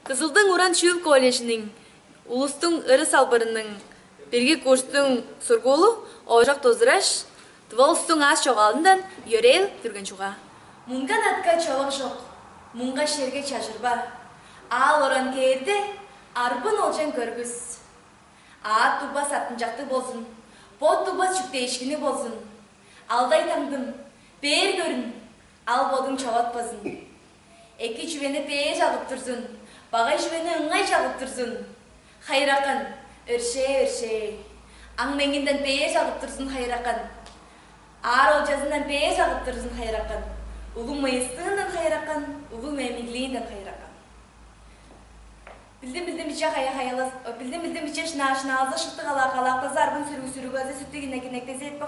Кызылдың Уран Чүйіл колледжінің, Улустың ыры салбарының, бірге курстың сұрғолу, оғжақ тоздыраш, тволстың аз çoğalından yöreйл түрген чуға. Мұнған атқа чолық жоқ, мұнға шерге чажырба. Ал оран кейді, арбын олжан көргіз. Ат туба сатын жақты болсын, бот туба шүкте ешкіні болсын. Алдай таңдым, бер көрін, ал бодың чаватпазын. Эки жүвені бер жағып тұрсын, бағай жүвені ұңай жағып тұрсын. Хайрақын, үрше. Аңмеңінден бер жағып тұрсын хайрақын. Ар олжазынан бер жағып тұрсын хайрақын. Улу майыстығынан хайрақын, улу мәмиглейінден хайрақын. Bildim içe hayalaz, bildim içe şınağı şıktık alaqalaqta zarbın sürügazı süttü ginekteзе etpe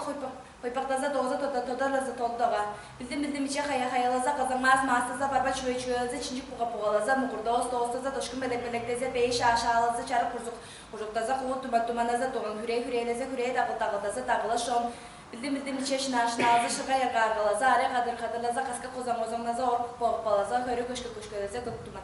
koypaqtaza doğuza todarlaza toldağa. Bildim içe hayalaza kazanmaz mastaza barba çöğüzü çincik puğalaza muğurda ostaza doşkun belekteze beyiş aşağılaza çarı kurzuktaza kuğut tumanaza doğan hüreyeleze hüreye dağıltaza şon. Bildim içe şınağı şıqaya qargalaza are qadırlaza kaska kozan ozanlaza orkuq boğup balaza hörü köşköleze tuttuman.